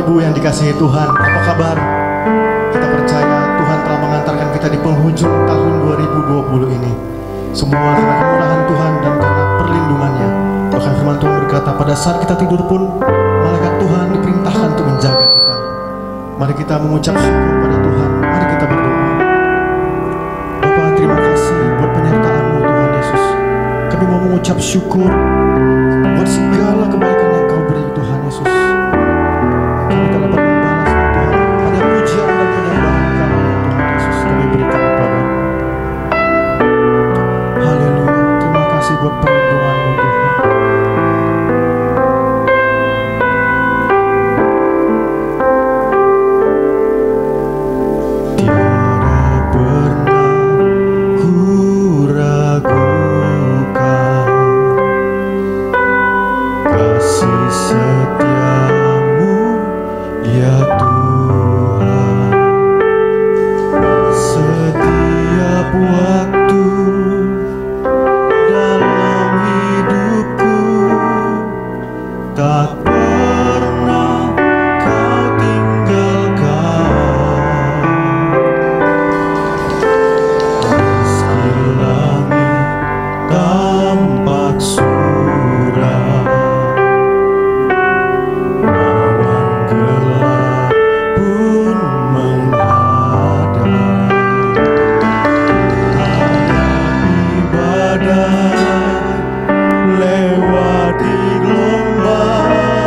Ibu yang dikasihi Tuhan, apa kabar? Kita percaya Tuhan telah mengantarkan kita di penghujung tahun 2020 ini. Semua karena kemurahan Tuhan dan karena perlindungannya. Bahkan firman Tuhan berkata, pada saat kita tidur pun malaikat Tuhan diperintahkan untuk menjaga kita. Mari kita mengucap syukur pada Tuhan. Mari kita berdoa. Bapa, terima kasih buat penyertaan-Mu Tuhan Yesus. Kami mau mengucap syukur buat segala kebaikan yang Kau beri Tuhan Yesus. Kami tak dapat membalas Tuhan. Hanya pujian dan penyembahan Kami Tuhan Yesus kami berikan kepada. Haleluya. Terima kasih buat perlindungan-Mu Tuhan. Lewati gelombang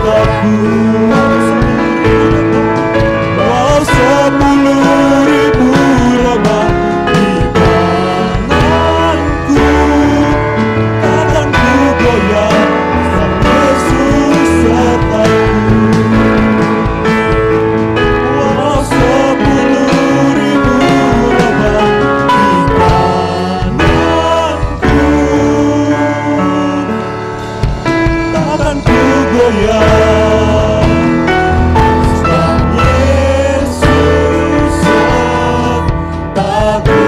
sertaku. Wow, 10.000 robah di tanganku, takkan ku goyah, Sang Yesus sertaku. Wow, 10.000 robah di tanganku, takkan ku goyah, Sang Yesus sertaku.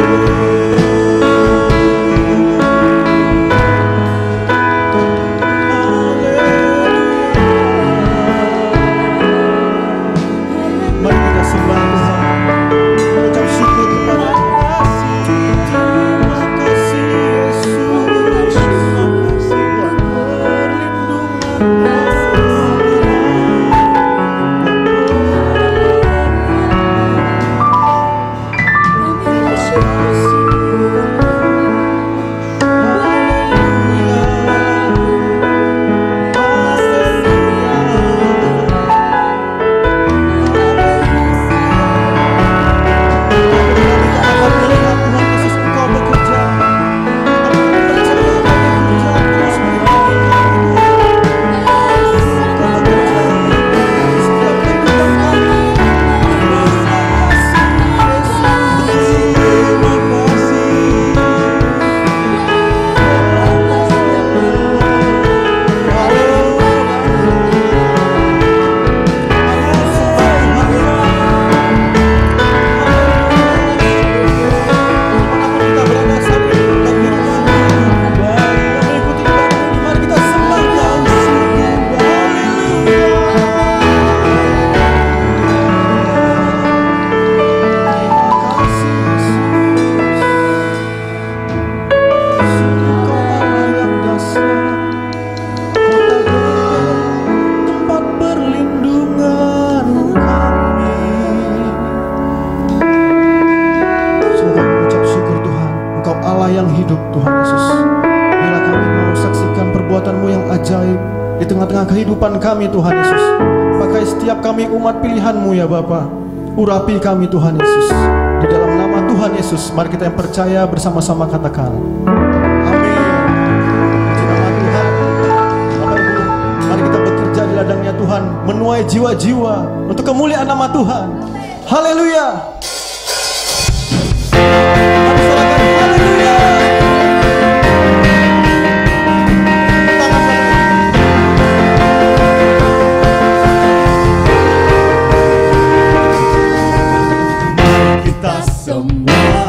Mari kita sembah bersama, mengucap syukur kepada Terima kasih Yesus, terima kasih buat tempat perlindungan kami. Sungguh mengucap syukur Tuhan, Engkau Allah yang hidup Tuhan Yesus. Bila kami mau saksikan perbuatan-Mu yang ajaib di tengah-tengah kehidupan kami Tuhan Yesus. Pakai setiap kami umat pilihan-Mu ya Bapa. Urapi kami Tuhan Yesus. Di dalam nama Tuhan Yesus, mari kita yang percaya bersama-sama katakan amin. Puji nama Tuhan. Bapak Ibu, mari kita bekerja di ladangnya Tuhan, menuai jiwa-jiwa untuk kemuliaan nama Tuhan. Haleluya. Mari sorakan haleluya. Kita semua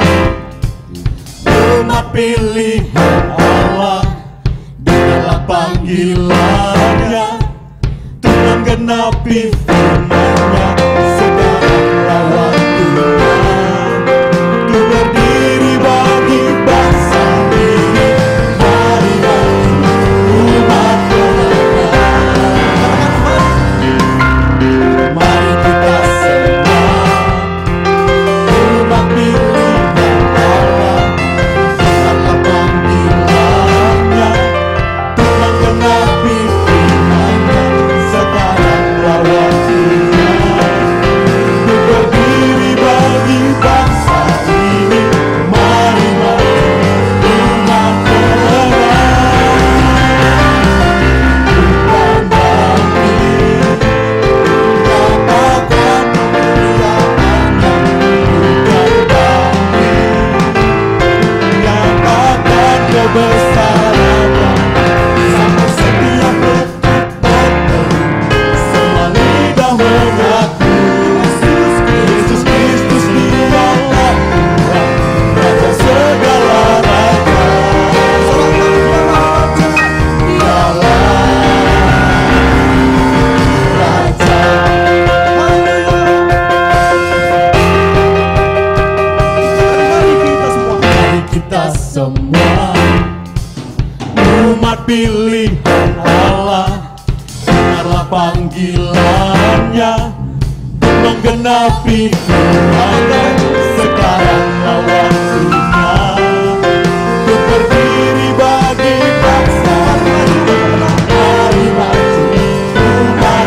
umat pilihan Allah, dengarlah panggilannya untuk menggenapi firman-Nya. Segala waktunya untuk berdiri bagi bangsa ini. Mari umat kemenangan. Mari kita semua umat pilihan Allah, dengarlah panggilannya untuk menggenapi firman-Nya. Sekaranglah waktunya untuk berdiri bagi bangsa ini. Mari umat kemenangan, bukan nyatakan kebesarannya sampai setiap detik berteru. Semua lidah mengaku Yesus Kristus dialah Tuhan, Raja segala raja. Mari kita semua umat pilihan Allah, dengarlah panggilannya untuk menggenapi firman-Nya. Sekaranglah waktunya untuk berdiri bagi bangsa. Mari maju umat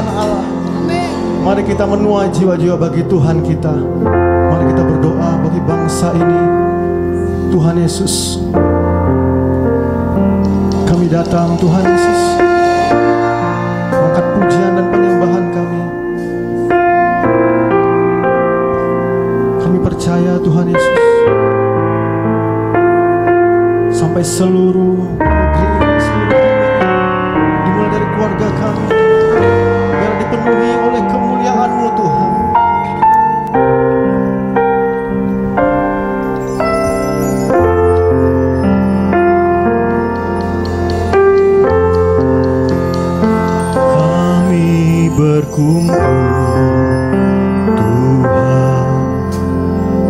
kekuasaan Allah. Mari kita menuai jiwa-jiwa bagi Tuhan kita. Mari kita berdoa bagi bangsa ini. Tuhan Yesus, kami datang Tuhan Yesus, angkat pujian dan penyembahan kami. Kami percaya Tuhan Yesus, sampai seluruh negeri ini, seluruh dunia, dimulai dari keluarga kami, biar dipenuhi oleh kemuliaan-Mu Tuhan. Kami berkumpul Tuhan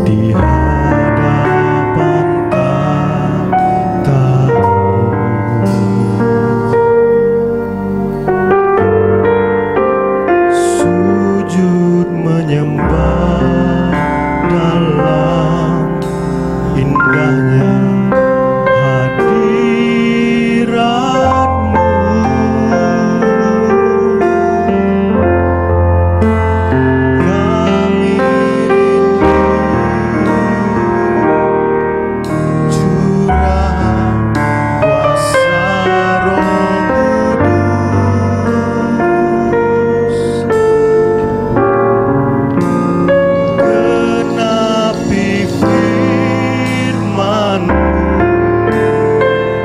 di hadapan tahta-Mu. Sujud menyembah dalam indahnya hadirat-Mu. Kami rindu curah kuasa Roh Kudus. Genapi firman-Mu,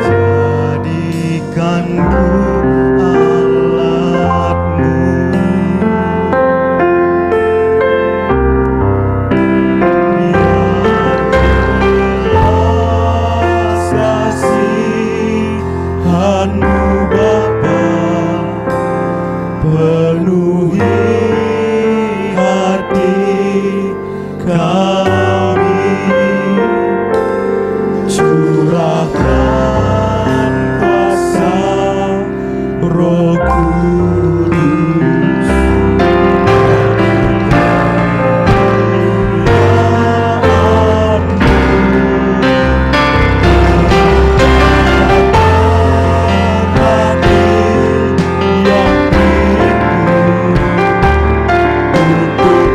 jadikan ku alat-Mu. Biar kasihan-Mu Bapa penuhi hati kami. Curahkan kuasa Roh Kudus. Yang rindu untuk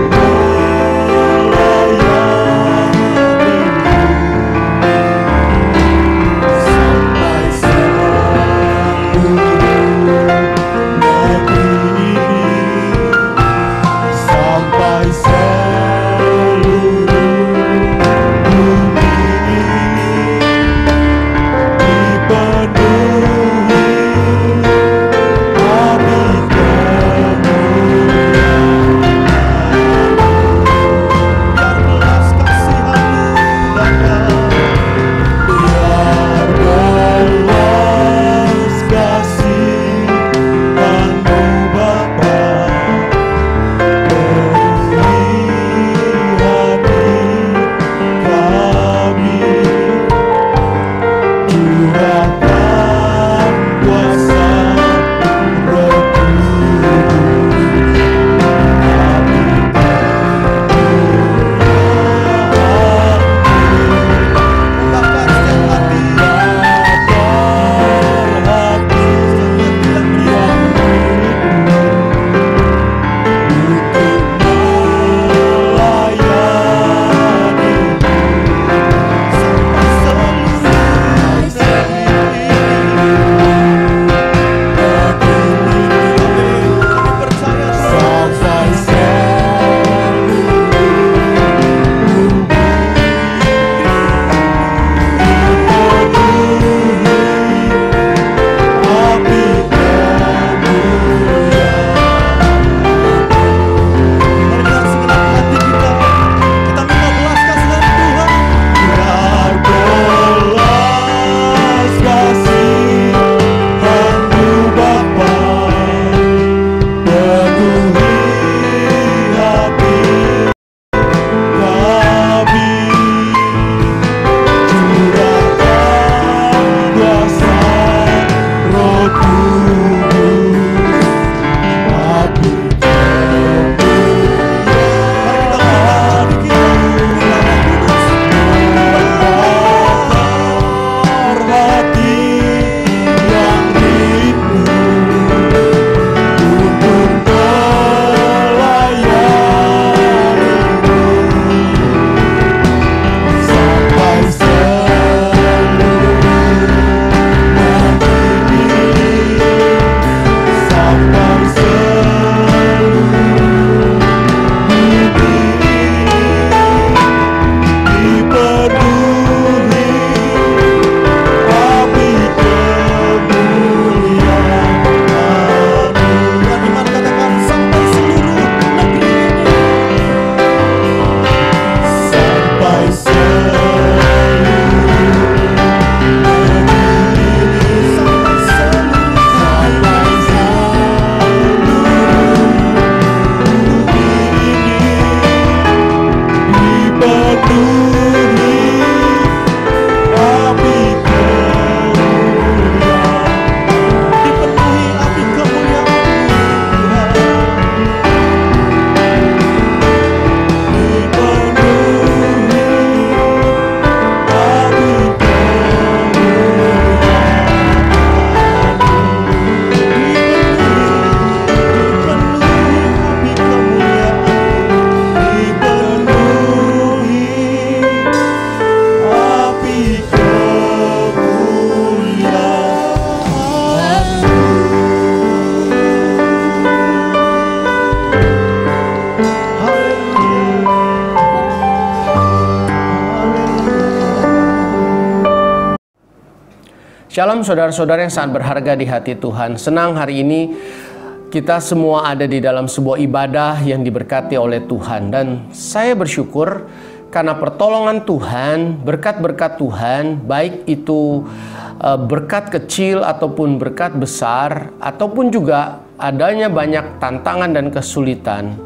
Shalom saudara-saudara yang sangat berharga di hati Tuhan. Senang hari ini kita semua ada di dalam sebuah ibadah yang diberkati oleh Tuhan. Dan saya bersyukur karena pertolongan Tuhan, berkat-berkat Tuhan, baik itu berkat kecil ataupun berkat besar, ataupun juga adanya banyak tantangan dan kesulitan.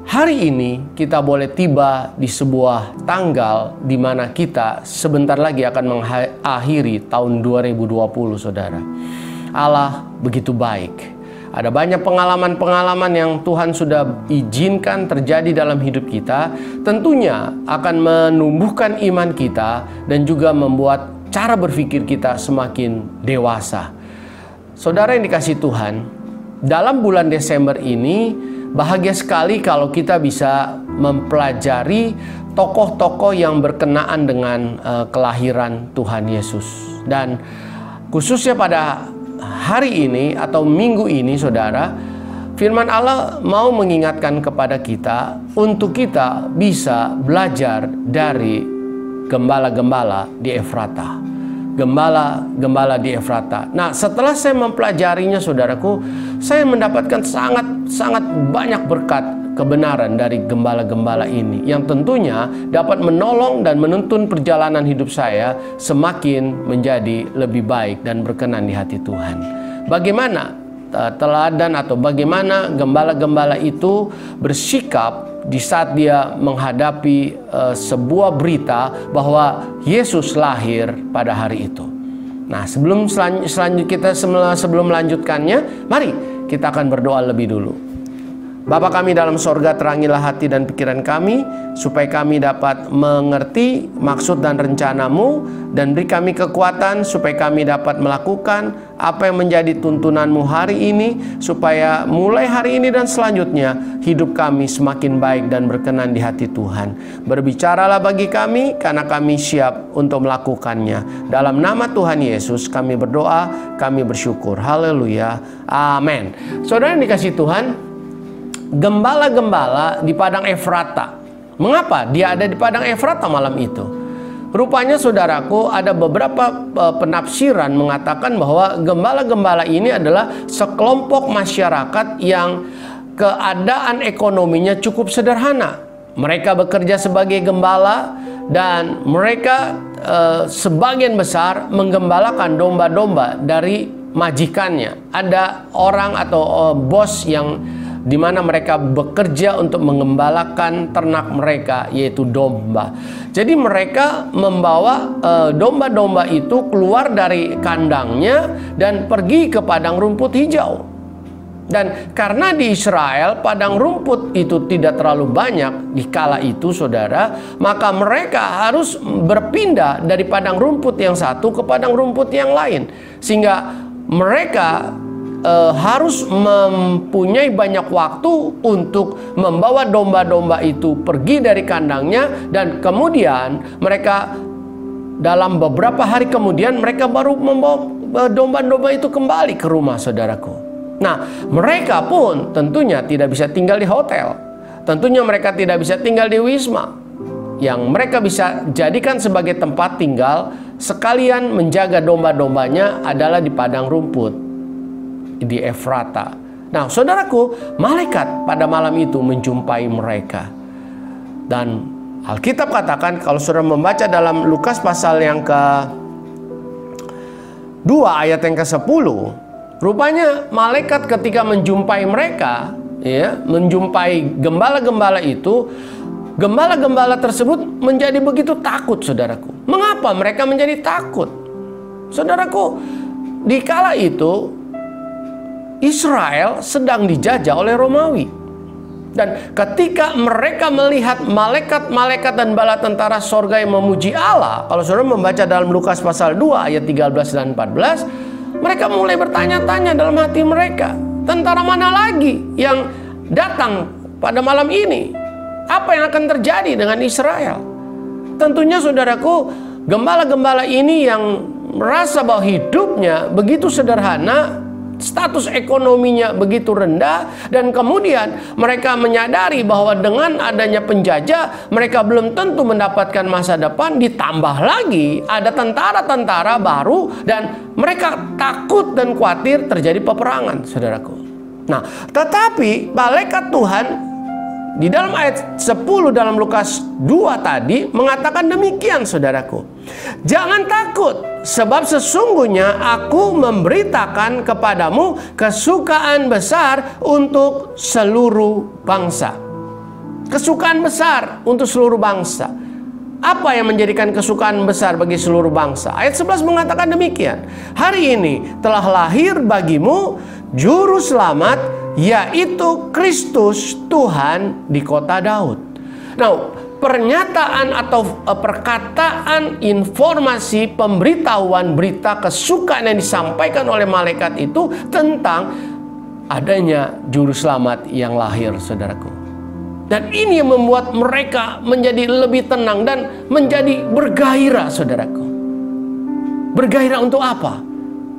Hari ini kita boleh tiba di sebuah tanggal di mana kita sebentar lagi akan mengakhiri tahun 2020, saudara. Allah begitu baik. Ada banyak pengalaman-pengalaman yang Tuhan sudah izinkan terjadi dalam hidup kita. Tentunya akan menumbuhkan iman kita dan juga membuat cara berpikir kita semakin dewasa. Saudara yang dikasihi Tuhan, dalam bulan Desember ini bahagia sekali kalau kita bisa mempelajari tokoh-tokoh yang berkenaan dengan kelahiran Tuhan Yesus. Dan khususnya pada hari ini atau minggu ini, saudara, firman Allah mau mengingatkan kepada kita untuk kita bisa belajar dari gembala-gembala di Efrata. Gembala-gembala di Efrata. Nah, setelah saya mempelajarinya, saudaraku, saya mendapatkan sangat banyak berkat kebenaran dari gembala-gembala ini, yang tentunya dapat menolong dan menuntun perjalanan hidup saya semakin menjadi lebih baik dan berkenan di hati Tuhan. Bagaimana teladan atau bagaimana gembala-gembala itu bersikap di saat dia menghadapi sebuah berita bahwa Yesus lahir pada hari itu. Nah, sebelum melanjutkannya, mari kita akan berdoa lebih dulu. Bapa kami dalam sorga, terangilah hati dan pikiran kami, supaya kami dapat mengerti maksud dan rencana-Mu, dan beri kami kekuatan supaya kami dapat melakukan apa yang menjadi tuntunan-Mu hari ini, supaya mulai hari ini dan selanjutnya hidup kami semakin baik dan berkenan di hati Tuhan. Berbicaralah bagi kami, karena kami siap untuk melakukannya. Dalam nama Tuhan Yesus kami berdoa, kami bersyukur. Haleluya, amin. Saudara yang dikasihi Tuhan, gembala-gembala di padang Efrata. Mengapa dia ada di padang Efrata malam itu? Rupanya, saudaraku, ada beberapa penafsiran mengatakan bahwa gembala-gembala ini adalah sekelompok masyarakat yang keadaan ekonominya cukup sederhana. Mereka bekerja sebagai gembala dan mereka sebagian besar menggembalakan domba-domba dari majikannya. Ada orang atau bos yang di mana mereka bekerja untuk mengembalakan ternak mereka, yaitu domba. Jadi mereka membawa domba-domba itu keluar dari kandangnya dan pergi ke padang rumput hijau. Dan karena di Israel padang rumput itu tidak terlalu banyak di kala itu, saudara, maka mereka harus berpindah dari padang rumput yang satu ke padang rumput yang lain, sehingga mereka harus mempunyai banyak waktu untuk membawa domba-domba itu pergi dari kandangnya, dan kemudian mereka dalam beberapa hari kemudian mereka baru membawa domba-domba itu kembali ke rumah, saudaraku. Nah, mereka pun tentunya tidak bisa tinggal di hotel. Tentunya mereka tidak bisa tinggal di wisma. Yang mereka bisa jadikan sebagai tempat tinggal sekalian menjaga domba-dombanya adalah di padang rumput di Efrata. Nah, saudaraku, malaikat pada malam itu menjumpai mereka. Dan Alkitab katakan, kalau saudara membaca dalam Lukas pasal yang ke-2 ayat yang ke-10, rupanya malaikat ketika menjumpai mereka, ya, menjumpai gembala-gembala itu, gembala-gembala tersebut menjadi begitu takut, saudaraku. Mengapa mereka menjadi takut? Saudaraku, di kala itu Israel sedang dijajah oleh Romawi. Dan ketika mereka melihat malaikat-malaikat dan bala tentara sorga yang memuji Allah, kalau saudara membaca dalam Lukas pasal 2 ayat 13 dan 14, mereka mulai bertanya-tanya dalam hati mereka, tentara mana lagi yang datang pada malam ini? Apa yang akan terjadi dengan Israel? Tentunya, saudaraku, gembala-gembala ini yang merasa bahwa hidupnya begitu sederhana, status ekonominya begitu rendah, dan kemudian mereka menyadari bahwa dengan adanya penjajah mereka belum tentu mendapatkan masa depan, ditambah lagi ada tentara-tentara baru dan mereka takut dan khawatir terjadi peperangan, saudaraku. Nah, tetapi malaikat Tuhan di dalam ayat 10 dalam Lukas 2 tadi mengatakan demikian, saudaraku. Jangan takut, sebab sesungguhnya aku memberitakan kepadamu kesukaan besar untuk seluruh bangsa. Kesukaan besar untuk seluruh bangsa. Apa yang menjadikan kesukaan besar bagi seluruh bangsa? Ayat 11 mengatakan demikian. Hari ini telah lahir bagimu juru selamat, yaitu Kristus Tuhan di kota Daud. Nah, pernyataan atau perkataan, informasi, pemberitahuan, berita kesukaan yang disampaikan oleh malaikat itu tentang adanya juru selamat yang lahir, saudaraku. Dan ini yang membuat mereka menjadi lebih tenang dan menjadi bergairah, saudaraku. Bergairah untuk apa?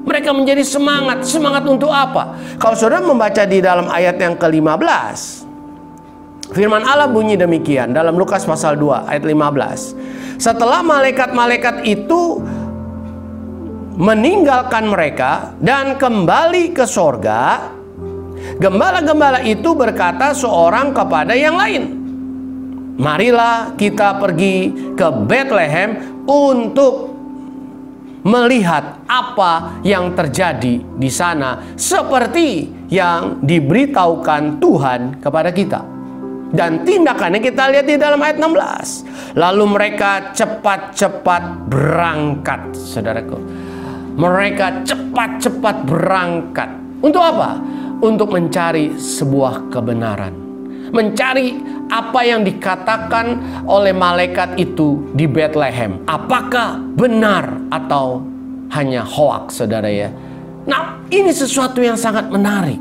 Mereka menjadi semangat. Semangat untuk apa? Kalau saudara membaca di dalam ayat yang ke-15, firman Allah bunyi demikian dalam Lukas pasal 2 ayat 15. Setelah malaikat-malaikat itu meninggalkan mereka dan kembali ke sorga, gembala-gembala itu berkata seorang kepada yang lain, marilah kita pergi ke Bethlehem untuk melihat apa yang terjadi di sana seperti yang diberitahukan Tuhan kepada kita. Dan tindakannya kita lihat di dalam ayat 16. Lalu mereka cepat-cepat berangkat, saudaraku. Mereka cepat-cepat berangkat. Untuk apa? Untuk mencari sebuah kebenaran. Mencari apa yang dikatakan oleh malaikat itu di Bethlehem. Apakah benar atau hanya hoaks, saudara ya? Nah, ini sesuatu yang sangat menarik.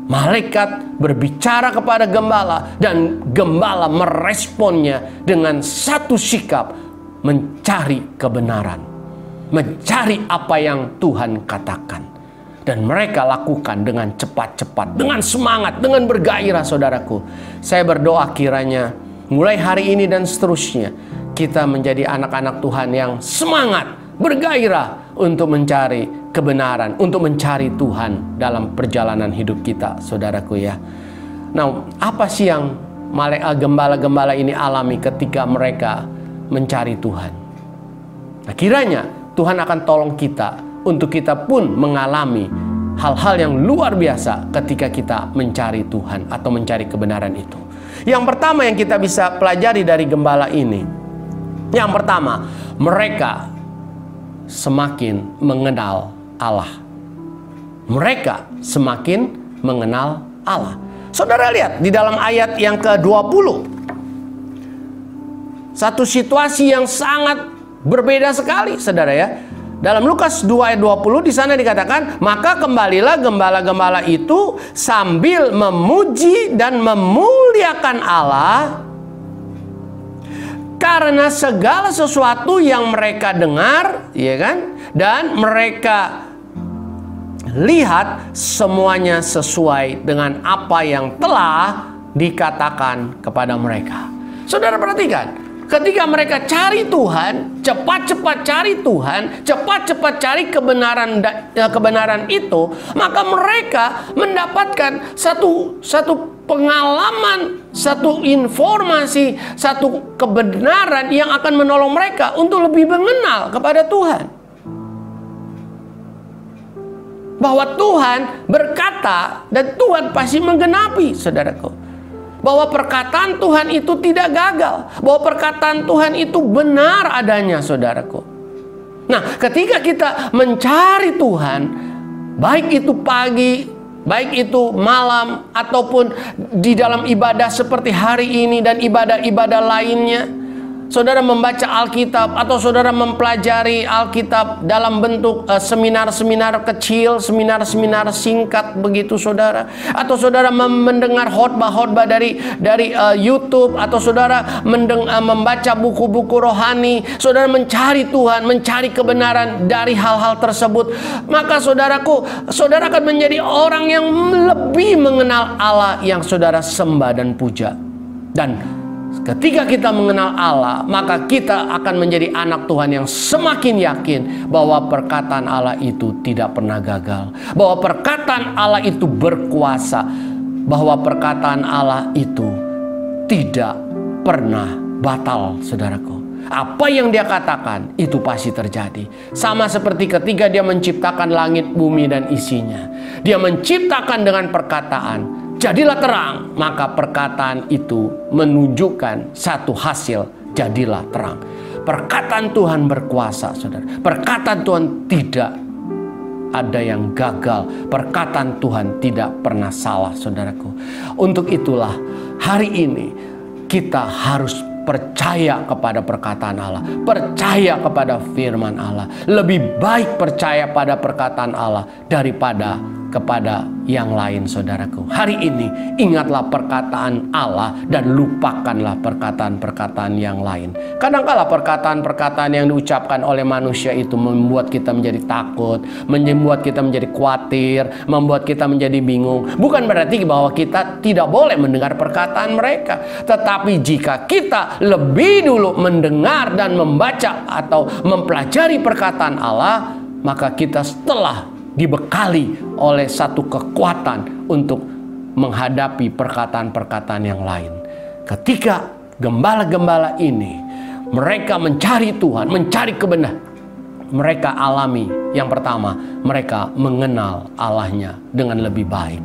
Malaikat berbicara kepada gembala dan gembala meresponnya dengan satu sikap mencari kebenaran. Mencari apa yang Tuhan katakan. Dan mereka lakukan dengan cepat-cepat, dengan semangat, dengan bergairah, saudaraku. Saya berdoa kiranya mulai hari ini dan seterusnya kita menjadi anak-anak Tuhan yang semangat, bergairah untuk mencari kebenaran, untuk mencari Tuhan dalam perjalanan hidup kita, saudaraku ya. Nah, apa sih yang gembala-gembala ini alami ketika mereka mencari Tuhan? Nah, kiranya Tuhan akan tolong kita untuk kita pun mengalami hal-hal yang luar biasa ketika kita mencari Tuhan atau mencari kebenaran itu. Yang pertama yang kita bisa pelajari dari gembala ini, yang pertama, mereka semakin mengenal Allah. Mereka semakin mengenal Allah. Saudara lihat di dalam ayat yang ke-20. Satu situasi yang sangat berbeda sekali, saudara ya. Dalam Lukas 2 ayat 20 di sana dikatakan, maka kembalilah gembala-gembala itu sambil memuji dan memuliakan Allah karena segala sesuatu yang mereka dengar, ya kan? Dan mereka lihat semuanya sesuai dengan apa yang telah dikatakan kepada mereka. Saudara perhatikan. Ketika mereka cari Tuhan, cepat-cepat cari Tuhan, cepat-cepat cari kebenaran itu, maka mereka mendapatkan satu pengalaman, satu informasi, satu kebenaran yang akan menolong mereka untuk lebih mengenal kepada Tuhan. Bahwa Tuhan berkata dan Tuhan pasti menggenapi, saudaraku. Bahwa perkataan Tuhan itu tidak gagal. Bahwa perkataan Tuhan itu benar adanya, saudaraku. Nah, ketika kita mencari Tuhan, baik itu pagi, baik itu malam, ataupun di dalam ibadah seperti hari ini dan ibadah-ibadah lainnya, saudara membaca Alkitab, atau saudara mempelajari Alkitab dalam bentuk seminar-seminar kecil, seminar-seminar singkat begitu saudara, atau saudara mendengar khotbah-khotbah dari YouTube, atau saudara membaca buku-buku rohani, saudara mencari Tuhan, mencari kebenaran dari hal-hal tersebut, maka saudaraku, saudara akan menjadi orang yang lebih mengenal Allah yang saudara sembah dan puja. Dan ketika kita mengenal Allah, maka kita akan menjadi anak Tuhan yang semakin yakin bahwa perkataan Allah itu tidak pernah gagal, bahwa perkataan Allah itu berkuasa, bahwa perkataan Allah itu tidak pernah batal, saudaraku. Apa yang dia katakan itu pasti terjadi. Sama seperti ketika dia menciptakan langit, bumi, dan isinya. Dia menciptakan dengan perkataan, jadilah terang, maka perkataan itu menunjukkan satu hasil, jadilah terang. Perkataan Tuhan berkuasa, saudara. Perkataan Tuhan tidak ada yang gagal. Perkataan Tuhan tidak pernah salah, saudaraku. Untuk itulah hari ini kita harus percaya kepada perkataan Allah, percaya kepada firman Allah. Lebih baik percaya pada perkataan Allah daripada kepada yang lain, saudaraku. Hari ini ingatlah perkataan Allah dan lupakanlah perkataan-perkataan yang lain. Kadangkala perkataan-perkataan yang diucapkan oleh manusia itu membuat kita menjadi takut, membuat kita menjadi khawatir, membuat kita menjadi bingung. Bukan berarti bahwa kita tidak boleh mendengar perkataan mereka, tetapi jika kita lebih dulu mendengar dan membaca atau mempelajari perkataan Allah, maka kita setelah dibekali oleh satu kekuatan untuk menghadapi perkataan-perkataan yang lain. Ketika gembala-gembala ini mereka mencari Tuhan, mencari kebenaran, mereka alami yang pertama, mereka mengenal Allahnya dengan lebih baik.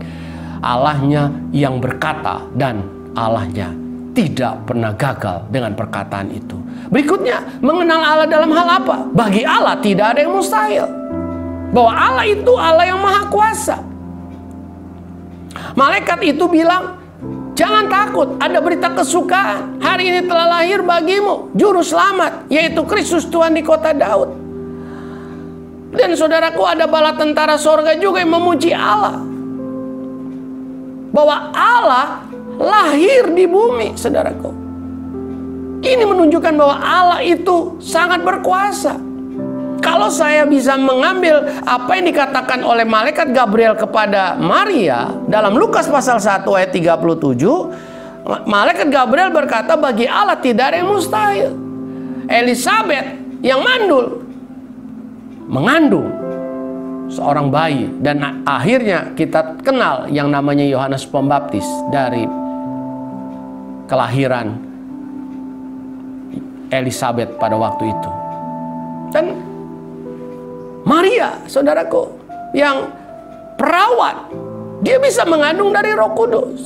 Allahnya yang berkata dan Allahnya tidak pernah gagal dengan perkataan itu. Berikutnya, mengenal Allah dalam hal apa? Bagi Allah tidak ada yang mustahil. Bahwa Allah itu Allah yang maha kuasa. Malaikat itu bilang, jangan takut, ada berita kesukaan. Hari ini telah lahir bagimu juru selamat, yaitu Kristus Tuhan di kota Daud. Dan saudaraku, ada bala tentara sorga juga yang memuji Allah. Bahwa Allah lahir di bumi, saudaraku. Ini menunjukkan bahwa Allah itu sangat berkuasa. Kalau saya bisa mengambil apa yang dikatakan oleh malaikat Gabriel kepada Maria dalam Lukas pasal 1 ayat 37, malaikat Gabriel berkata, bagi Allah tidak ada yang mustahil. Elisabeth yang mandul mengandung seorang bayi, dan akhirnya kita kenal yang namanya Yohanes Pembaptis dari kelahiran Elisabeth pada waktu itu. Dan Maria, saudaraku, yang perawat, dia bisa mengandung dari Roh Kudus.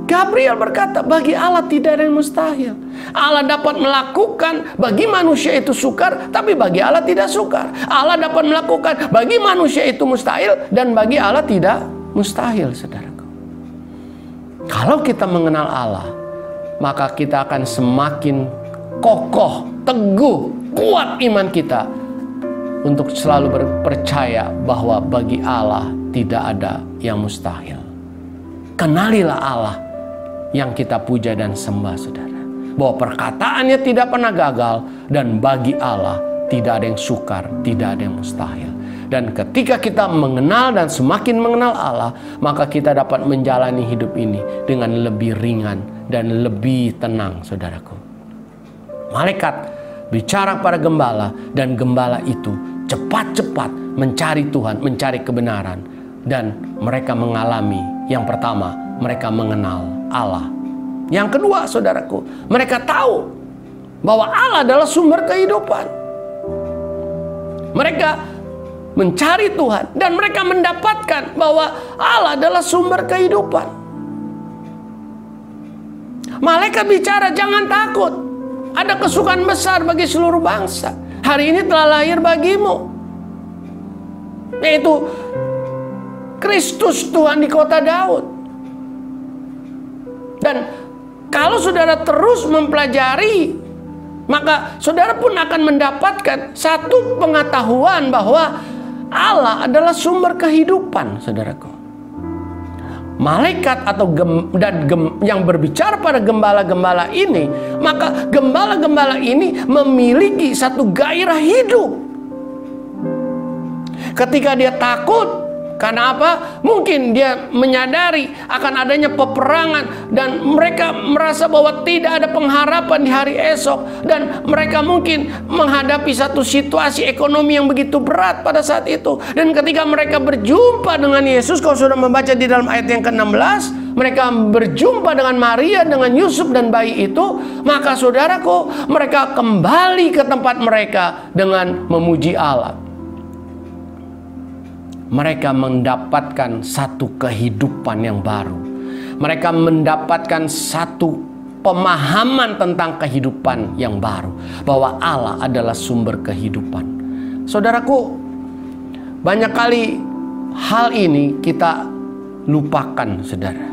Gabriel berkata, bagi Allah tidak ada yang mustahil. Allah dapat melakukan bagi manusia itu sukar, tapi bagi Allah tidak sukar. Allah dapat melakukan bagi manusia itu mustahil, dan bagi Allah tidak mustahil, saudaraku. Kalau kita mengenal Allah, maka kita akan semakin kokoh, teguh, kuat iman kita untuk selalu percaya bahwa bagi Allah tidak ada yang mustahil. Kenalilah Allah yang kita puja dan sembah, saudara. Bahwa perkataannya tidak pernah gagal, dan bagi Allah tidak ada yang sukar, tidak ada yang mustahil. Dan ketika kita mengenal dan semakin mengenal Allah, maka kita dapat menjalani hidup ini dengan lebih ringan dan lebih tenang, saudaraku. Malaikat bicara pada gembala, dan gembala itu cepat-cepat mencari Tuhan, mencari kebenaran, dan mereka mengalami yang pertama, mereka mengenal Allah. Yang kedua, saudaraku, mereka tahu bahwa Allah adalah sumber kehidupan. Mereka mencari Tuhan dan mereka mendapatkan bahwa Allah adalah sumber kehidupan. Malaikat bicara, jangan takut. Ada kesukaan besar bagi seluruh bangsa. Hari ini telah lahir bagimu, yaitu Kristus Tuhan di kota Daud. Dan Kalau saudara terus mempelajari, maka saudara pun akan mendapatkan satu pengetahuan bahwa Allah adalah sumber kehidupan, saudaraku. Malaikat atau yang berbicara pada gembala-gembala ini, maka gembala-gembala ini memiliki satu gairah hidup. Ketika dia takut, karena apa? Mungkin dia menyadari akan adanya peperangan dan mereka merasa bahwa tidak ada pengharapan di hari esok, dan mereka mungkin menghadapi satu situasi ekonomi yang begitu berat pada saat itu. Dan ketika mereka berjumpa dengan Yesus, kalau sudah membaca di dalam ayat yang ke-16, mereka berjumpa dengan Maria, dengan Yusuf dan bayi itu, maka saudaraku, mereka kembali ke tempat mereka dengan memuji Allah. Mereka mendapatkan satu kehidupan yang baru. Mereka mendapatkan satu pemahaman tentang kehidupan yang baru, bahwa Allah adalah sumber kehidupan. Saudaraku, banyak kali hal ini kita lupakan, saudara.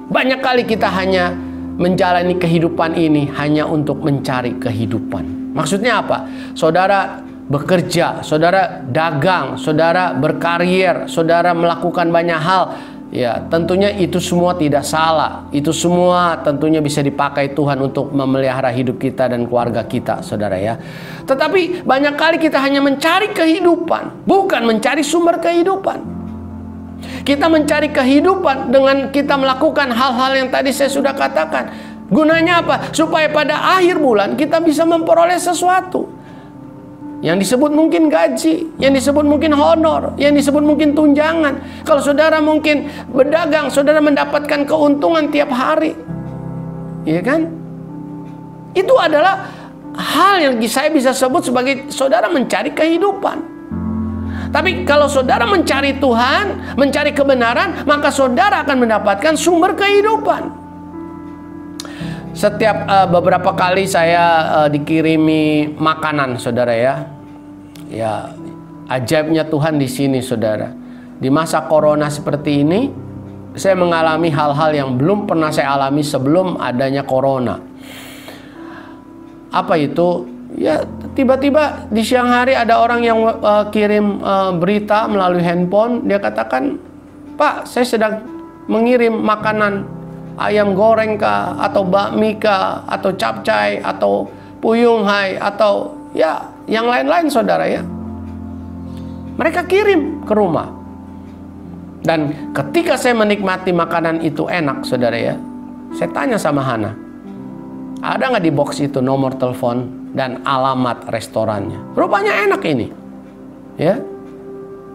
Banyak kali kita hanya menjalani kehidupan ini hanya untuk mencari kehidupan. Maksudnya apa? Saudara bekerja, saudara dagang, saudara berkarir, saudara melakukan banyak hal. Ya, tentunya itu semua tidak salah. Itu semua tentunya bisa dipakai Tuhan untuk memelihara hidup kita dan keluarga kita, saudara ya. Tetapi banyak kali kita hanya mencari kehidupan, bukan mencari sumber kehidupan. Kita mencari kehidupan dengan kita melakukan hal-hal yang tadi saya sudah katakan. Gunanya apa? Supaya pada akhir bulan kita bisa memperoleh sesuatu. Yang disebut mungkin gaji, yang disebut mungkin honor, yang disebut mungkin tunjangan. Kalau saudara mungkin berdagang, saudara mendapatkan keuntungan tiap hari, iya kan? Itu adalah hal yang saya bisa sebut sebagai saudara mencari kehidupan. Tapi kalau saudara mencari Tuhan, mencari kebenaran, maka saudara akan mendapatkan sumber kehidupan. Setiap beberapa kali saya dikirimi makanan, saudara ya. Ya, ajaibnya Tuhan di sini, saudara. Di masa corona seperti ini, saya mengalami hal-hal yang belum pernah saya alami sebelum adanya corona. Apa itu? Ya, tiba-tiba di siang hari ada orang yang kirim berita melalui handphone. Dia katakan, "Pak, saya sedang mengirim makanan ayam goreng kah, atau bakmi kah, atau capcay, atau puyung hai, atau ya yang lain-lain, saudara ya." Mereka kirim ke rumah. Dan ketika saya menikmati makanan itu enak, saudara ya, saya tanya sama Hana, ada nggak di box itu nomor telepon dan alamat restorannya? Rupanya enak ini, ya,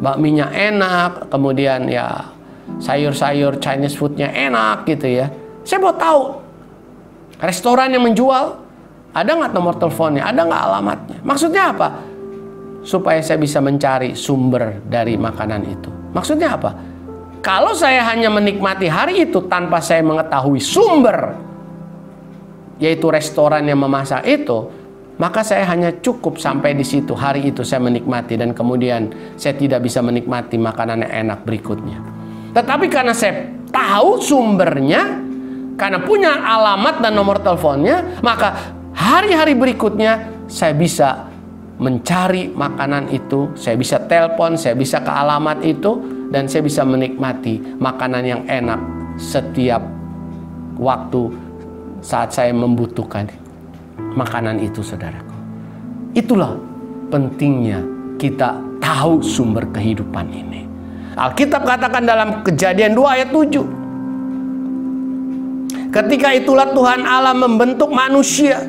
bakminya enak, kemudian ya sayur-sayur Chinese foodnya enak gitu ya. Saya mau tahu restoran yang menjual, ada nggak nomor teleponnya, ada nggak alamatnya. Maksudnya apa? Supaya saya bisa mencari sumber dari makanan itu. Maksudnya apa? Kalau saya hanya menikmati hari itu tanpa saya mengetahui sumber, yaitu restoran yang memasak itu, maka saya hanya cukup sampai di situ. Hari itu saya menikmati dan kemudian saya tidak bisa menikmati makanan yang enak berikutnya. Tetapi karena saya tahu sumbernya, karena punya alamat dan nomor teleponnya, maka hari-hari berikutnya saya bisa mencari makanan itu, saya bisa telepon, saya bisa ke alamat itu, dan saya bisa menikmati makanan yang enak setiap waktu saat saya membutuhkan makanan itu, saudaraku. Itulah pentingnya kita tahu sumber kehidupan ini. Alkitab katakan dalam Kejadian 2 ayat 7, ketika itulah Tuhan Allah membentuk manusia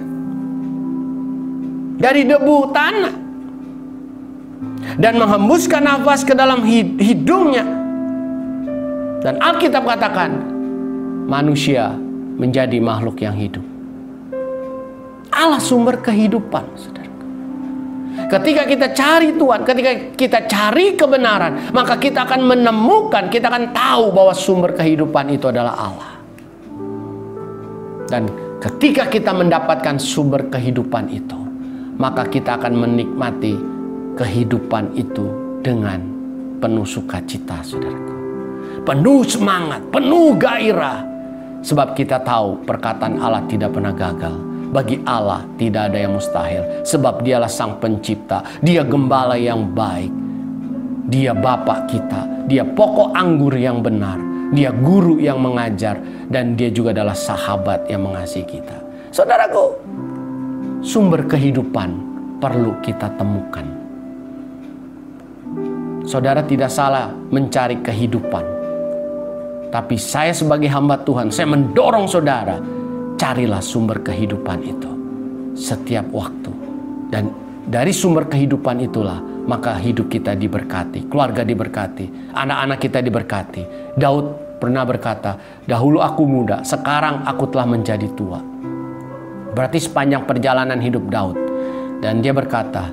dari debu tanah dan menghembuskan nafas ke dalam hidungnya. Dan Alkitab katakan manusia menjadi makhluk yang hidup. Allah sumber kehidupan, saudara. Ketika kita cari Tuhan, ketika kita cari kebenaran, maka kita akan menemukan, kita akan tahu bahwa sumber kehidupan itu adalah Allah. Dan ketika kita mendapatkan sumber kehidupan itu, maka kita akan menikmati kehidupan itu dengan penuh sukacita, saudaraku. Penuh semangat, penuh gairah. Sebab kita tahu perkataan Allah tidak pernah gagal. Bagi Allah tidak ada yang mustahil. Sebab dialah sang pencipta. Dia gembala yang baik. Dia Bapa kita. Dia pokok anggur yang benar. Dia guru yang mengajar. Dan dia juga adalah sahabat yang mengasihi kita. Saudaraku, sumber kehidupan perlu kita temukan. Saudara tidak salah mencari kehidupan. Tapi saya sebagai hamba Tuhan, saya mendorong saudara, carilah sumber kehidupan itu setiap waktu. Dan dari sumber kehidupan itulah maka hidup kita diberkati, keluarga diberkati, anak-anak kita diberkati. Daud pernah berkata, dahulu aku muda, sekarang aku telah menjadi tua. Berarti sepanjang perjalanan hidup Daud. Dan dia berkata,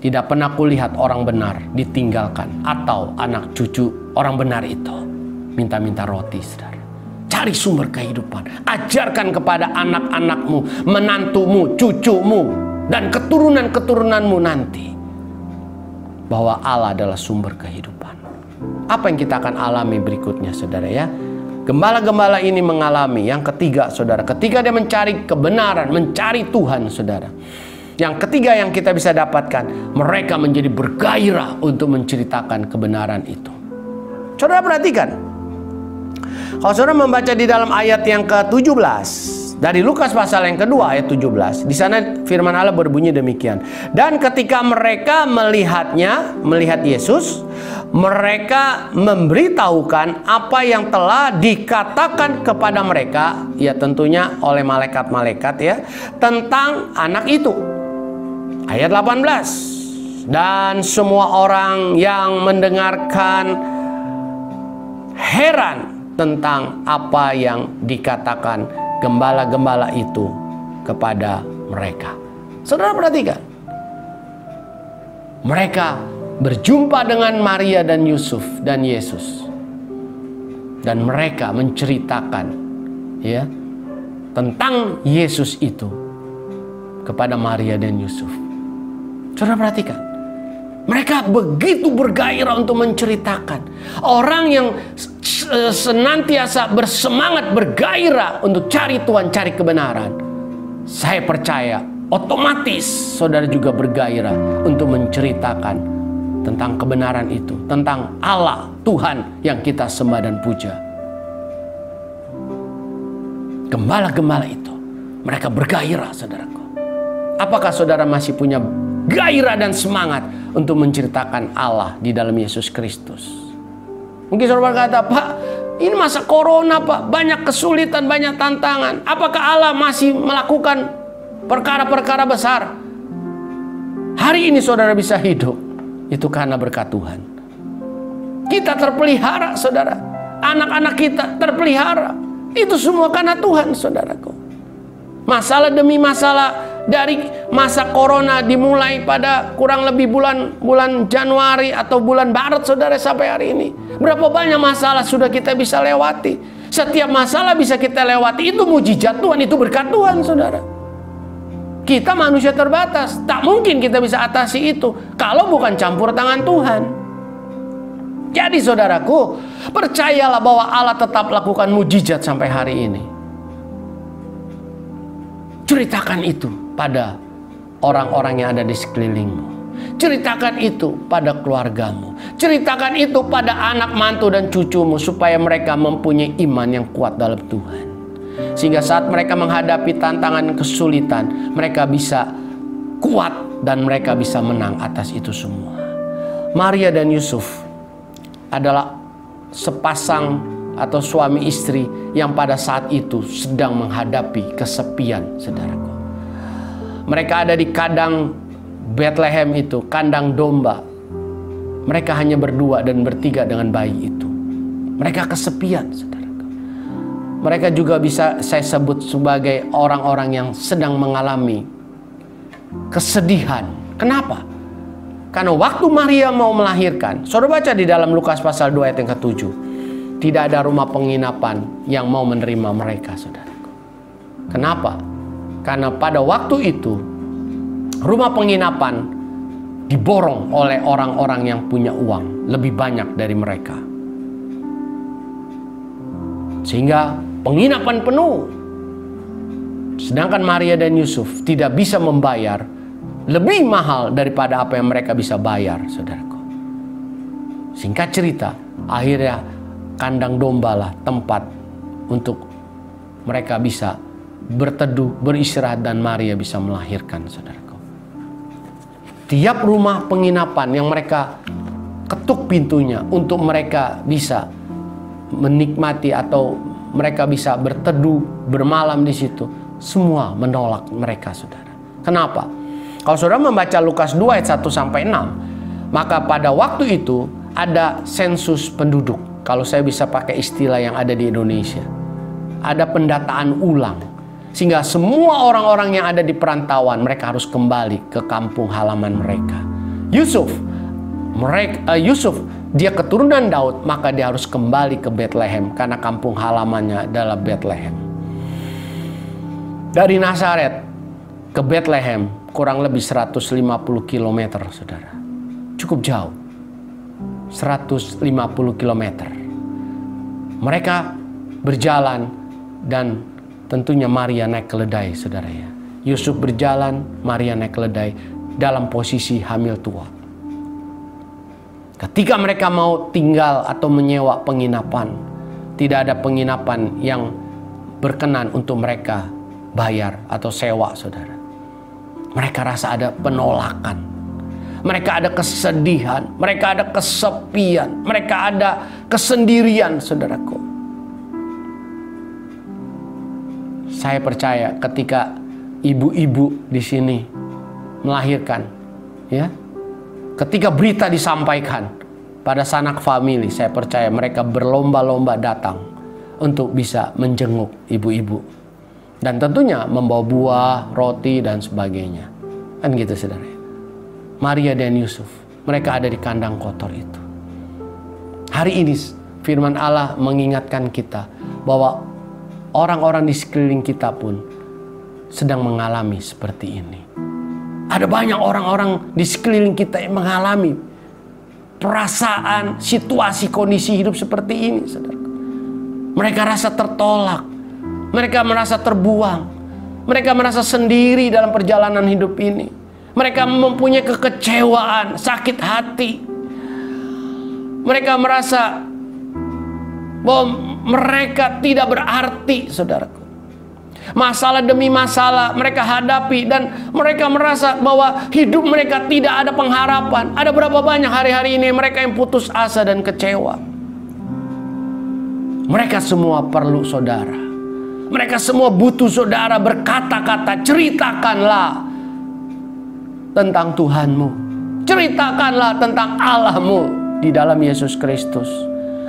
tidak pernah kulihat orang benar ditinggalkan atau anak cucu orang benar itu minta-minta roti, saudara. Cari sumber kehidupan. Ajarkan kepada anak-anakmu, menantumu, cucumu, dan keturunan-keturunanmu nanti bahwa Allah adalah sumber kehidupan. Apa yang kita akan alami berikutnya, saudara ya? Gembala-gembala ini mengalami yang ketiga, saudara. Ketika dia mencari kebenaran, mencari Tuhan, saudara. Yang ketiga yang kita bisa dapatkan, mereka menjadi bergairah untuk menceritakan kebenaran itu. Saudara perhatikan. Kalau saudara membaca di dalam ayat yang ke-17 dari Lukas pasal yang kedua ayat 17, di sana firman Allah berbunyi demikian. Dan ketika mereka melihat Yesus, mereka memberitahukan apa yang telah dikatakan kepada mereka, ya tentunya oleh malaikat-malaikat ya, tentang anak itu. Ayat 18. Dan semua orang yang mendengarkan heran tentang apa yang dikatakan gembala-gembala itu kepada mereka. Saudara perhatikan. Mereka berjumpa dengan Maria dan Yusuf dan Yesus. Dan mereka menceritakan ya tentang Yesus itu kepada Maria dan Yusuf. Saudara perhatikan. Mereka begitu bergairah untuk menceritakan. Orang yang senantiasa bersemangat, bergairah untuk cari Tuhan, cari kebenaran. Saya percaya otomatis saudara juga bergairah untuk menceritakan tentang kebenaran itu. Tentang Allah, Tuhan yang kita sembah dan puja. Gembala-gembala itu, mereka bergairah, saudaraku. Apakah saudara masih punya gairah dan semangat untuk menceritakan Allah di dalam Yesus Kristus? Mungkin saudara berkata, Pak, ini masa corona, Pak, banyak kesulitan, banyak tantangan. Apakah Allah masih melakukan perkara-perkara besar? Hari ini saudara bisa hidup, itu karena berkat Tuhan. Kita terpelihara, saudara. Anak-anak kita terpelihara. Itu semua karena Tuhan, saudaraku. Masalah demi masalah. Dari masa corona dimulai pada kurang lebih bulan Januari atau bulan Maret, saudara, sampai hari ini. Berapa banyak masalah sudah kita bisa lewati. Setiap masalah bisa kita lewati. Itu mujizat Tuhan, itu berkat Tuhan, saudara. Kita manusia terbatas. Tak mungkin kita bisa atasi itu kalau bukan campur tangan Tuhan. Jadi saudaraku, percayalah bahwa Allah tetap lakukan mujizat sampai hari ini. Ceritakan itu pada orang-orang yang ada di sekelilingmu. Ceritakan itu pada keluargamu. Ceritakan itu pada anak mantu dan cucumu supaya mereka mempunyai iman yang kuat dalam Tuhan. Sehingga saat mereka menghadapi tantangan kesulitan, mereka bisa kuat dan mereka bisa menang atas itu semua. Maria dan Yusuf adalah sepasang atau suami istri yang pada saat itu sedang menghadapi kesepian, saudaraku. Mereka ada di kandang Bethlehem itu, kandang domba. Mereka hanya berdua dan bertiga dengan bayi itu. Mereka kesepian, saudaraku. Mereka juga bisa saya sebut sebagai orang-orang yang sedang mengalami kesedihan. Kenapa? Karena waktu Maria mau melahirkan, saudara baca di dalam Lukas pasal 2 ayat yang ke-7. Tidak ada rumah penginapan yang mau menerima mereka, saudaraku. Kenapa? Karena pada waktu itu rumah penginapan diborong oleh orang-orang yang punya uang lebih banyak dari mereka. Sehingga penginapan penuh. Sedangkan Maria dan Yusuf tidak bisa membayar lebih mahal daripada apa yang mereka bisa bayar, saudaraku. Singkat cerita, akhirnya kandang domba lah tempat untuk mereka bisa berteduh, beristirahat, dan Maria bisa melahirkan, saudaraku. Tiap rumah penginapan yang mereka ketuk pintunya untuk mereka bisa menikmati atau mereka bisa berteduh, bermalam di situ, semua menolak mereka, saudara. Kenapa? Kalau saudara membaca Lukas 2 ayat 1 sampai 6, maka pada waktu itu ada sensus penduduk. Kalau saya bisa pakai istilah yang ada di Indonesia, ada pendataan ulang, sehingga semua orang-orang yang ada di perantauan mereka harus kembali ke kampung halaman mereka. Yusuf, dia keturunan Daud, maka dia harus kembali ke Bethlehem karena kampung halamannya adalah Bethlehem. Dari Nazaret ke Bethlehem kurang lebih 150 km, saudara. Cukup jauh. 150 km. Mereka berjalan dan tentunya Maria naik keledai, saudara ya. Yusuf berjalan, Maria naik keledai dalam posisi hamil tua. Ketika mereka mau tinggal atau menyewa penginapan, tidak ada penginapan yang berkenan untuk mereka bayar atau sewa, saudara. Mereka rasa ada penolakan. Mereka ada kesedihan, mereka ada kesepian, mereka ada kesendirian, saudaraku. Saya percaya ketika ibu-ibu di sini melahirkan, ya, ketika berita disampaikan pada sanak famili, saya percaya mereka berlomba-lomba datang untuk bisa menjenguk ibu-ibu. Dan tentunya membawa buah, roti, dan sebagainya. Kan gitu, saudara. Maria dan Yusuf, mereka ada di kandang kotor itu. Hari ini firman Allah mengingatkan kita bahwa orang-orang di sekeliling kita pun sedang mengalami seperti ini. Ada banyak orang-orang di sekeliling kita yang mengalami perasaan, situasi, kondisi hidup seperti ini, saudara. Mereka rasa tertolak, mereka merasa terbuang, mereka merasa sendiri dalam perjalanan hidup ini. Mereka mempunyai kekecewaan, sakit hati. Mereka merasa bahwa mereka tidak berarti, saudaraku. Masalah demi masalah mereka hadapi dan mereka merasa bahwa hidup mereka tidak ada pengharapan. Ada berapa banyak hari-hari ini mereka yang putus asa dan kecewa. Mereka semua perlu saudara. Mereka semua butuh saudara berkata-kata. Ceritakanlah tentang Tuhanmu. Ceritakanlah tentang Allahmu di dalam Yesus Kristus.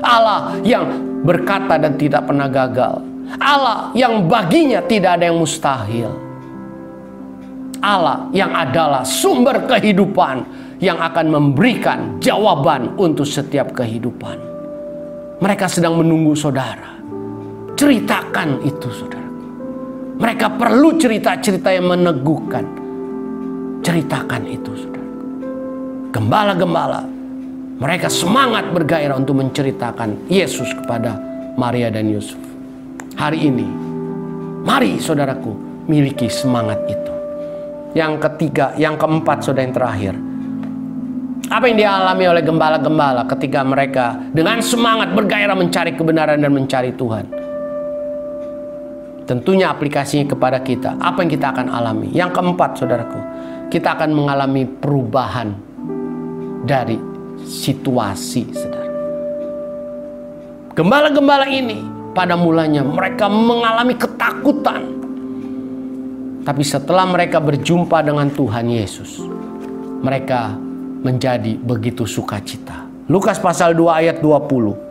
Allah yang berkata dan tidak pernah gagal. Allah yang baginya tidak ada yang mustahil. Allah yang adalah sumber kehidupan yang akan memberikan jawaban untuk setiap kehidupan. Mereka sedang menunggu saudara. Ceritakan itu, saudara. Mereka perlu cerita-cerita yang meneguhkan. Ceritakan itu, saudara. Gembala-gembala, mereka semangat bergairah untuk menceritakan Yesus kepada Maria dan Yusuf. Hari ini, mari saudaraku miliki semangat itu. Yang ketiga, yang keempat, saudara, yang terakhir. Apa yang dialami oleh gembala-gembala ketika mereka dengan semangat bergairah mencari kebenaran dan mencari Tuhan? Tentunya aplikasinya kepada kita. Apa yang kita akan alami? Yang keempat, saudaraku, kita akan mengalami perubahan dari situasi, saudara. Gembala-gembala ini pada mulanya mereka mengalami ketakutan. Tapi setelah mereka berjumpa dengan Tuhan Yesus, mereka menjadi begitu sukacita. Lukas pasal 2 ayat 20.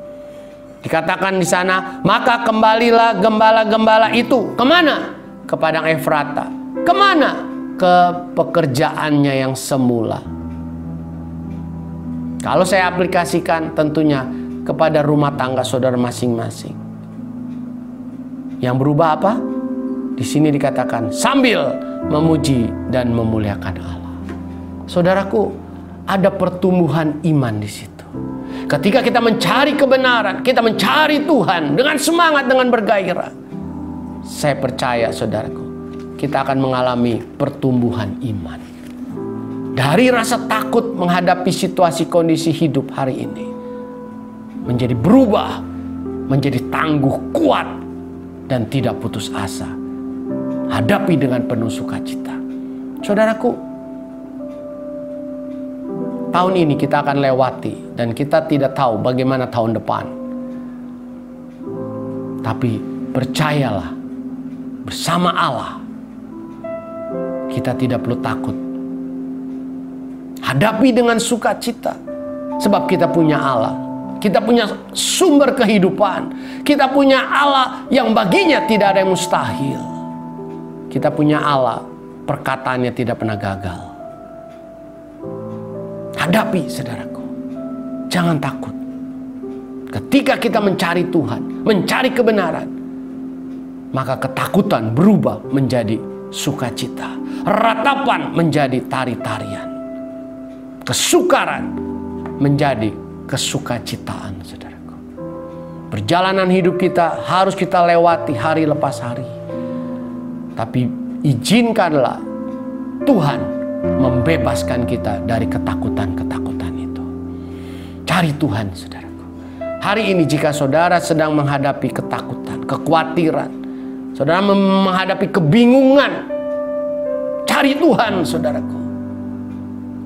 Dikatakan di sana, maka kembalilah gembala-gembala itu. Kemana? Ke padang Efrata. Kemana? Ke pekerjaannya yang semula. Kalau saya aplikasikan tentunya kepada rumah tangga saudara masing-masing. Yang berubah apa? Di sini dikatakan sambil memuji dan memuliakan Allah. Saudaraku, ada pertumbuhan iman di situ. Ketika kita mencari kebenaran, kita mencari Tuhan dengan semangat, dengan bergairah, saya percaya saudaraku, kita akan mengalami pertumbuhan iman. Dari rasa takut menghadapi situasi kondisi hidup hari ini, menjadi berubah, menjadi tangguh, kuat, dan tidak putus asa. Hadapi dengan penuh sukacita. Saudaraku, tahun ini kita akan lewati dan kita tidak tahu bagaimana tahun depan. Tapi percayalah, bersama Allah kita tidak perlu takut. Hadapi dengan sukacita, sebab kita punya Allah. Kita punya sumber kehidupan. Kita punya Allah yang baginya tidak ada yang mustahil. Kita punya Allah, perkataannya tidak pernah gagal. Hadapi saudaraku, jangan takut. Ketika kita mencari Tuhan, mencari kebenaran, maka ketakutan berubah menjadi sukacita. Ratapan menjadi tari-tarian. Kesukaran menjadi kesukacitaan, saudaraku. Perjalanan hidup kita harus kita lewati hari lepas hari. Tapi izinkanlah Tuhan membebaskan kita dari ketakutan-ketakutan itu. Cari Tuhan, saudaraku. Hari ini jika saudara sedang menghadapi ketakutan, kekhawatiran, saudara menghadapi kebingungan, cari Tuhan, saudaraku.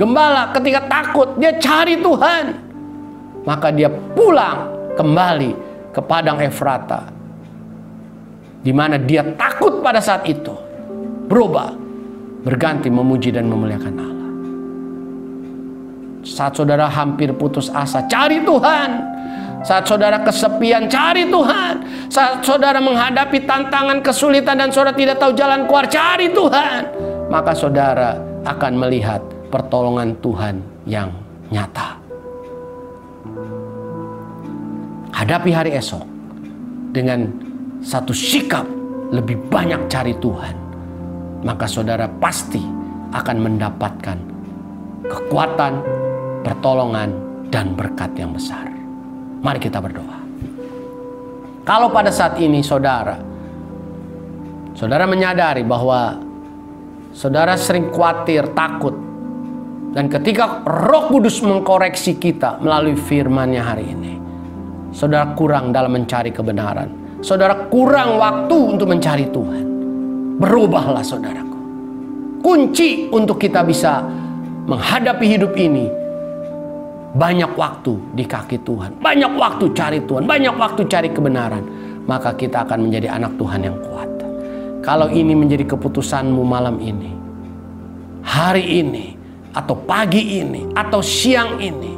Gembala ketika takut, dia cari Tuhan. Maka dia pulang kembali ke padang Efrata, di mana dia takut pada saat itu, berubah, berganti memuji dan memuliakan Allah. Saat saudara hampir putus asa, cari Tuhan. Saat saudara kesepian, cari Tuhan. Saat saudara menghadapi tantangan, kesulitan, dan saudara tidak tahu jalan keluar, cari Tuhan. Maka saudara akan melihat pertolongan Tuhan yang nyata. Hadapi hari esok dengan satu sikap lebih banyak cari Tuhan. Maka saudara pasti akan mendapatkan kekuatan, pertolongan, dan berkat yang besar. Mari kita berdoa. Kalau pada saat ini saudara menyadari bahwa saudara sering khawatir, takut, dan ketika Roh Kudus mengkoreksi kita melalui firman-Nya hari ini, saudara kurang dalam mencari kebenaran, saudara kurang waktu untuk mencari Tuhan, berubahlah saudaraku. Kunci untuk kita bisa menghadapi hidup ini, banyak waktu di kaki Tuhan, banyak waktu cari Tuhan, banyak waktu cari kebenaran. Maka kita akan menjadi anak Tuhan yang kuat. Kalau ini menjadi keputusanmu malam ini, hari ini, atau pagi ini, atau siang ini,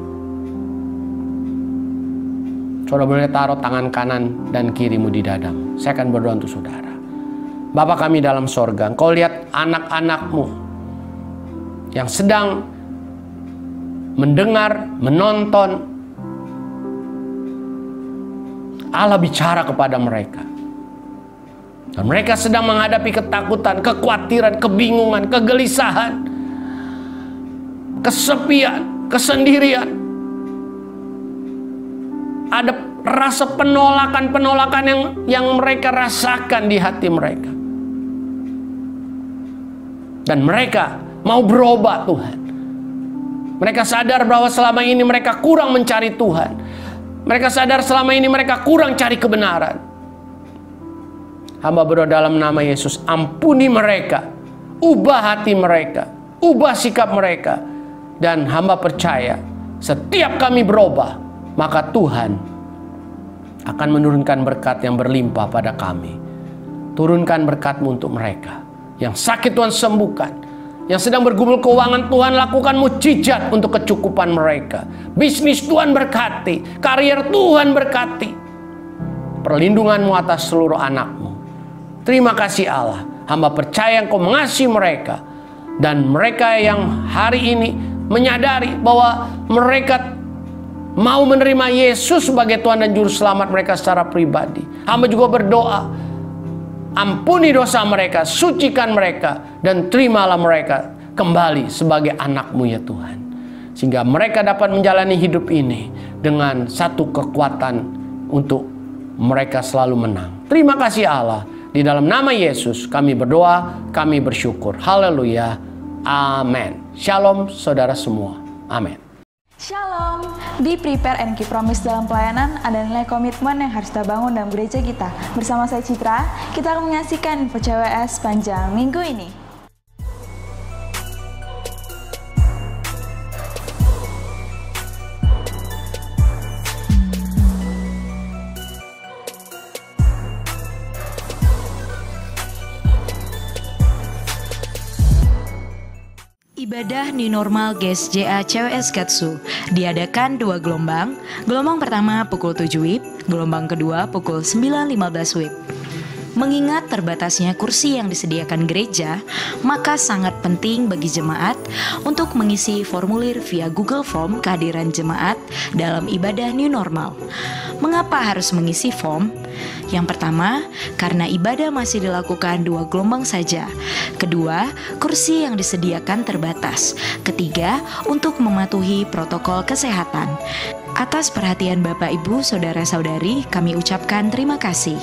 saudara boleh taruh tangan kanan dan kirimu di dadamu. Saya akan berdoa untuk saudara. Bapa kami dalam sorga, Engkau lihat anak-anakmu yang sedang mendengar, menonton. Allah bicara kepada mereka. Dan mereka sedang menghadapi ketakutan, kekhawatiran, kebingungan, kegelisahan, kesepian, kesendirian. Ada rasa penolakan yang mereka rasakan di hati mereka. Dan mereka mau berubah, Tuhan. Mereka sadar bahwa selama ini mereka kurang mencari Tuhan. Mereka sadar selama ini mereka kurang cari kebenaran. Hamba berdoa dalam nama Yesus, ampuni mereka, ubah hati mereka, ubah sikap mereka. Dan hamba percaya setiap kami berubah, maka Tuhan akan menurunkan berkat yang berlimpah pada kami. Turunkan berkat-Mu untuk mereka. Yang sakit Tuhan sembuhkan. Yang sedang bergumul keuangan, Tuhan lakukan mukjizat untuk kecukupan mereka. Bisnis Tuhan berkati, karier Tuhan berkati. Perlindungan-Mu atas seluruh anak-Mu. Terima kasih Allah. Hamba percaya Engkau mengasihi mereka. Dan mereka yang hari ini menyadari bahwa mereka mau menerima Yesus sebagai Tuhan dan Juru Selamat mereka secara pribadi. Hamba juga berdoa, ampuni dosa mereka, sucikan mereka, dan terimalah mereka kembali sebagai anak-Mu ya Tuhan. Sehingga mereka dapat menjalani hidup ini dengan satu kekuatan untuk mereka selalu menang. Terima kasih Allah. Di dalam nama Yesus kami berdoa, kami bersyukur. Haleluya. Amin. Shalom saudara semua. Amin. Shalom, be prepare and keep promise dalam pelayanan ada nilai komitmen yang harus kita bangun dalam gereja kita. Bersama saya Citra, kita akan menyaksikan info CWS sepanjang minggu ini. Ibadah New Normal GSJA CWS Gatsu diadakan 2 gelombang. Gelombang pertama pukul 7 WIB, gelombang kedua pukul 9.15 WIB. Mengingat terbatasnya kursi yang disediakan gereja, maka sangat penting bagi jemaat untuk mengisi formulir via Google Form kehadiran jemaat dalam ibadah New Normal. Mengapa harus mengisi form? Yang pertama, karena ibadah masih dilakukan 2 gelombang saja. Kedua, kursi yang disediakan terbatas. Ketiga, untuk mematuhi protokol kesehatan. Atas perhatian Bapak, Ibu, Saudara-saudari, kami ucapkan terima kasih.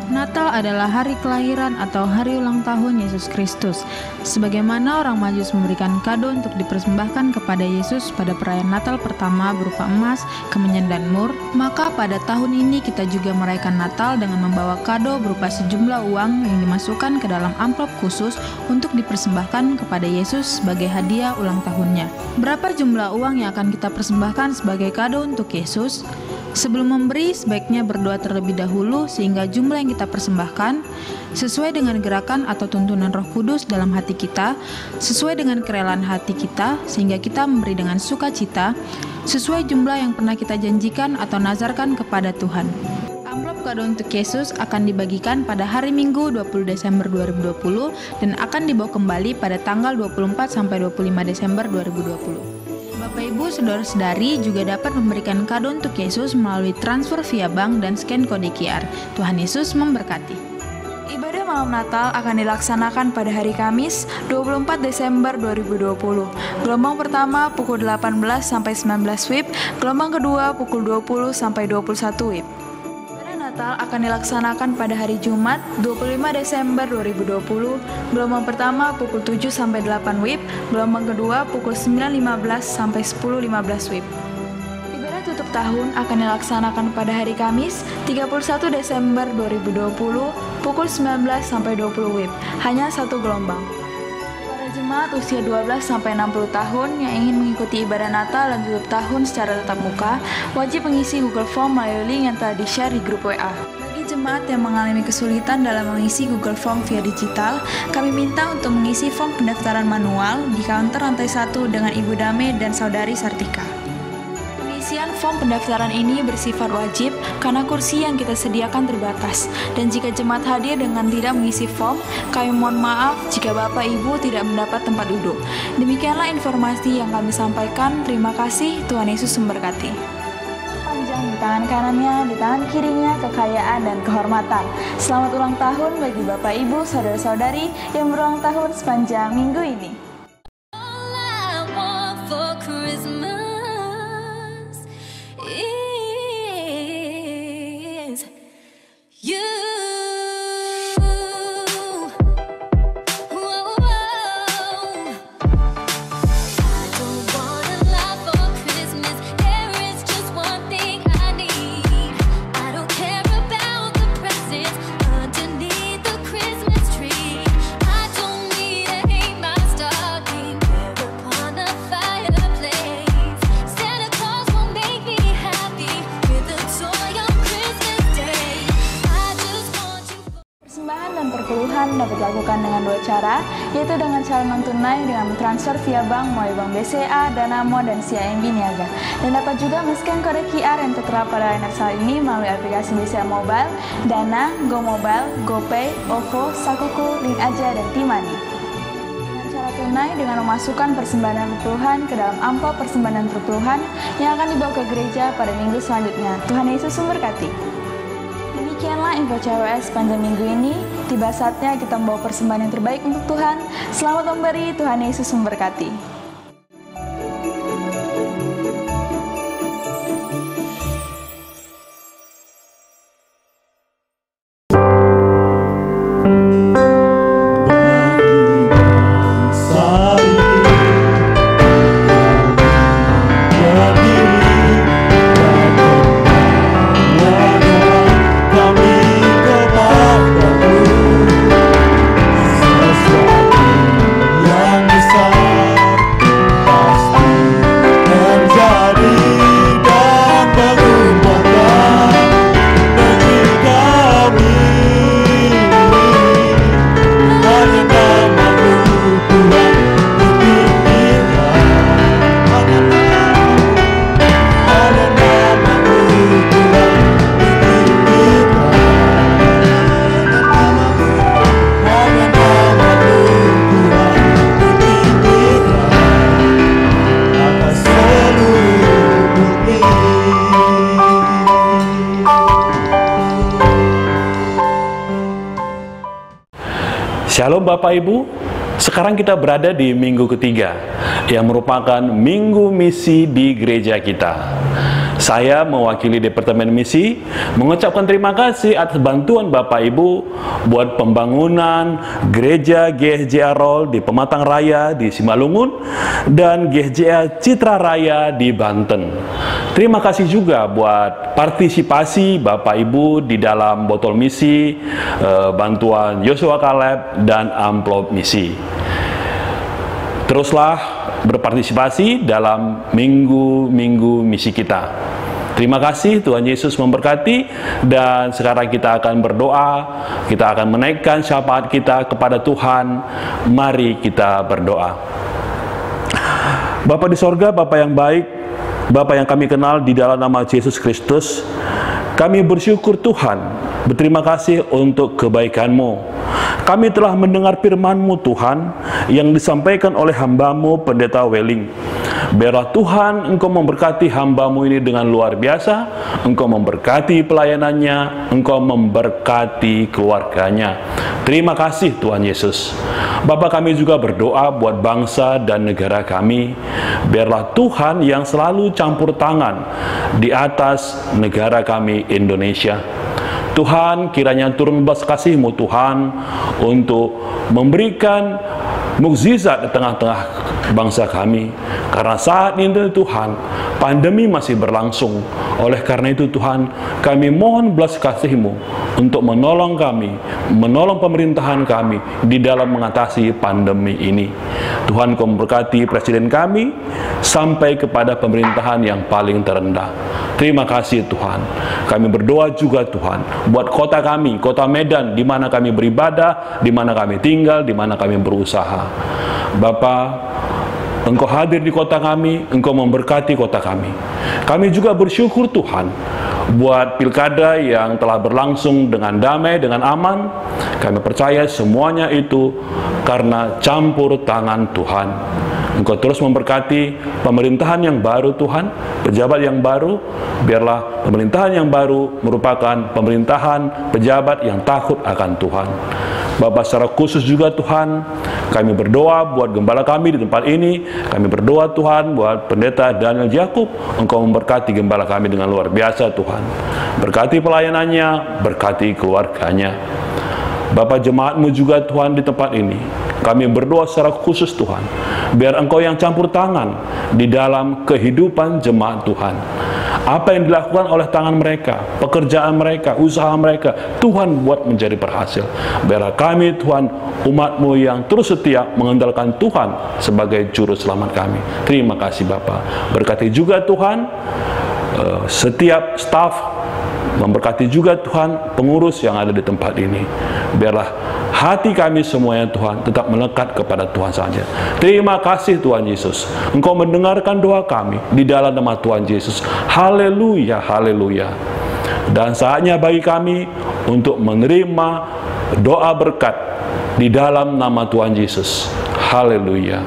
Natal adalah hari kelahiran atau hari ulang tahun Yesus Kristus. Sebagaimana orang Majus memberikan kado untuk dipersembahkan kepada Yesus pada perayaan Natal pertama berupa emas, kemenyan, dan mur, maka pada tahun ini kita juga merayakan Natal dengan membawa kado berupa sejumlah uang yang dimasukkan ke dalam amplop khusus untuk dipersembahkan kepada Yesus sebagai hadiah ulang tahunnya. Berapa jumlah uang yang akan kita persembahkan sebagai kado untuk Yesus? Sebelum memberi, sebaiknya berdoa terlebih dahulu sehingga jumlah yang kita persembahkan sesuai dengan gerakan atau tuntunan Roh Kudus dalam hati kita, sesuai dengan kerelaan hati kita, sehingga kita memberi dengan sukacita, sesuai jumlah yang pernah kita janjikan atau nazarkan kepada Tuhan. Amplop kado untuk Yesus akan dibagikan pada hari Minggu 20 Desember 2020 dan akan dibawa kembali pada tanggal 24 sampai 25 Desember 2020. Bapak, Ibu, Saudara-saudari juga dapat memberikan kado untuk Yesus melalui transfer via bank dan scan kode QR. Tuhan Yesus memberkati. Ibadah malam Natal akan dilaksanakan pada hari Kamis 24 Desember 2020. Gelombang pertama pukul 18 sampai 19 WIB, gelombang kedua pukul 20 sampai 21 WIB. Natal akan dilaksanakan pada hari Jumat 25 Desember 2020, gelombang pertama pukul 7 sampai 8 WIB, gelombang kedua pukul 9.15 sampai 10.15 WIB. Ibadah tutup tahun akan dilaksanakan pada hari Kamis 31 Desember 2020, pukul 19 sampai 20 WIB, hanya satu gelombang. Jemaat usia 12 sampai 60 tahun yang ingin mengikuti ibadah Natal dan tutup tahun secara tatap muka wajib mengisi Google Form melalui link yang telah di-share di grup WA. Bagi jemaat yang mengalami kesulitan dalam mengisi Google Form via digital, kami minta untuk mengisi form pendaftaran manual di counter lantai 1 dengan Ibu Dame dan Saudari Sartika. Pengisian form pendaftaran ini bersifat wajib karena kursi yang kita sediakan terbatas. Dan jika jemaat hadir dengan tidak mengisi form, kami mohon maaf jika Bapak Ibu tidak mendapat tempat duduk. Demikianlah informasi yang kami sampaikan. Terima kasih, Tuhan Yesus memberkati. Panjang di tangan kanannya, di tangan kirinya kekayaan dan kehormatan. Selamat ulang tahun bagi Bapak Ibu, Saudara-saudari yang berulang tahun sepanjang minggu ini. Dapat dilakukan dengan 2 cara, yaitu dengan cara non-tunai dengan transfer via bank melalui Bank BCA, Danamo, dan CIMB Niaga. Dan dapat juga men-scan kode QR yang tertera pada layanan saat ini melalui aplikasi BCA Mobile, Dana, GoMobile, GoPay, OVO, Sakuku, Link Aja, dan T-Money. Dengan cara tunai dengan memasukkan persembahan terpeluhan ke dalam amplop persembahan terpeluhan yang akan dibawa ke gereja pada minggu selanjutnya. Tuhan Yesus memberkati. Demikianlah info CWS sepanjang minggu ini. Tiba saatnya kita membawa persembahan yang terbaik untuk Tuhan. Selamat memberi, Tuhan Yesus memberkati. Shalom Bapak Ibu, sekarang kita berada di minggu ketiga yang merupakan minggu misi di gereja kita. Saya mewakili Departemen Misi mengucapkan terima kasih atas bantuan Bapak Ibu buat pembangunan gereja GSJA Roll di Pematang Raya di Simalungun dan GSJA Citra Raya di Banten. Terima kasih juga buat partisipasi Bapak Ibu di dalam botol misi, bantuan Joshua Caleb dan amplop misi. Teruslah berpartisipasi dalam minggu-minggu misi kita. Terima kasih, Tuhan Yesus memberkati. Dan sekarang kita akan berdoa, kita akan menaikkan syafaat kita kepada Tuhan. Mari kita berdoa. Bapa di sorga, Bapa yang baik, Bapa yang kami kenal di dalam nama Yesus Kristus, kami bersyukur Tuhan, berterima kasih untuk kebaikan-Mu. Kami telah mendengar firman-Mu Tuhan yang disampaikan oleh hamba-Mu Pendeta Weling. Biarlah Tuhan Engkau memberkati hamba-Mu ini dengan luar biasa, Engkau memberkati pelayanannya, Engkau memberkati keluarganya. Terima kasih Tuhan Yesus. Bapa, kami juga berdoa buat bangsa dan negara kami. Biarlah Tuhan yang selalu campur tangan di atas negara kami Indonesia. Tuhan, kiranya turun belas kasih-Mu Tuhan untuk memberikan mukjizat di tengah-tengah bangsa kami. Karena saat ini Tuhan, pandemi masih berlangsung. Oleh karena itu Tuhan, kami mohon belas kasih-Mu untuk menolong kami, menolong pemerintahan kami di dalam mengatasi pandemi ini. Tuhan, Kau memberkati presiden kami sampai kepada pemerintahan yang paling terendah. Terima kasih Tuhan. Kami berdoa juga Tuhan buat kota kami, kota Medan, di mana kami beribadah, di mana kami tinggal, di mana kami berusaha. Bapa, Engkau hadir di kota kami, Engkau memberkati kota kami. Kami juga bersyukur Tuhan buat pilkada yang telah berlangsung dengan damai, dengan aman. Kami percaya semuanya itu karena campur tangan Tuhan. Engkau terus memberkati pemerintahan yang baru Tuhan, pejabat yang baru. Biarlah pemerintahan yang baru merupakan pemerintahan pejabat yang takut akan Tuhan. Bapak, secara khusus juga Tuhan, kami berdoa buat gembala kami di tempat ini. Kami berdoa Tuhan buat Pendeta Daniel Jakub. Engkau memberkati gembala kami dengan luar biasa Tuhan. Berkati pelayanannya, berkati keluarganya. Bapak, jemaat-Mu juga Tuhan di tempat ini. Kami berdoa secara khusus Tuhan, biar Engkau yang campur tangan di dalam kehidupan jemaat Tuhan. Apa yang dilakukan oleh tangan mereka, pekerjaan mereka, usaha mereka, Tuhan buat menjadi berhasil. Biarlah kami Tuhan, umat-Mu yang terus setia mengandalkan Tuhan sebagai juru selamat kami. Terima kasih Bapa. Berkati juga Tuhan setiap staf, memberkati juga Tuhan pengurus yang ada di tempat ini. Biarlah hati kami semuanya Tuhan tetap melekat kepada Tuhan saja. Terima kasih Tuhan Yesus. Engkau mendengarkan doa kami di dalam nama Tuhan Yesus. Haleluya, haleluya. Dan saatnya bagi kami untuk menerima doa berkat di dalam nama Tuhan Yesus. Haleluya.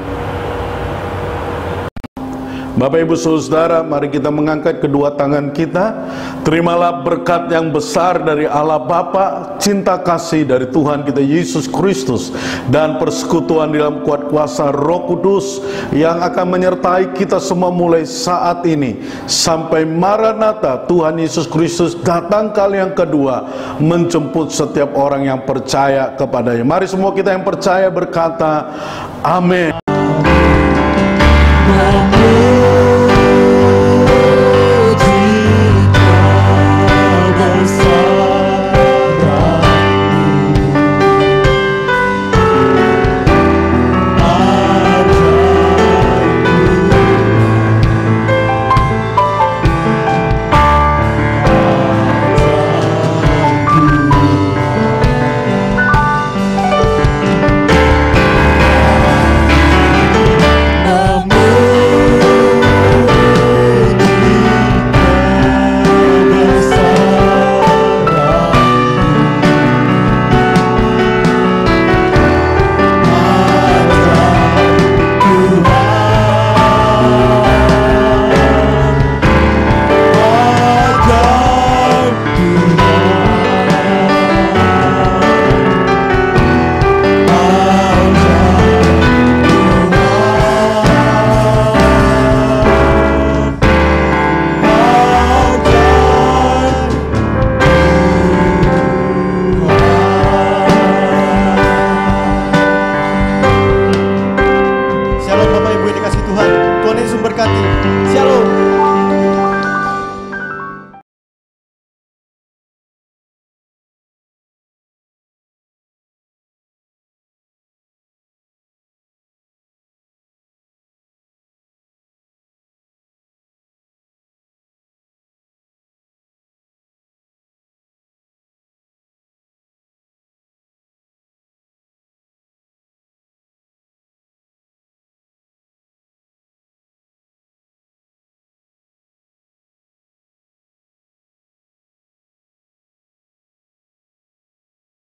Bapak Ibu Saudara, mari kita mengangkat kedua tangan kita. Terimalah berkat yang besar dari Allah Bapa, cinta kasih dari Tuhan kita Yesus Kristus, dan persekutuan di dalam kuat kuasa Roh Kudus yang akan menyertai kita semua mulai saat ini sampai Maranatha Tuhan Yesus Kristus datang kali yang kedua menjemput setiap orang yang percaya kepadanya. Mari semua kita yang percaya berkata amin. Amin.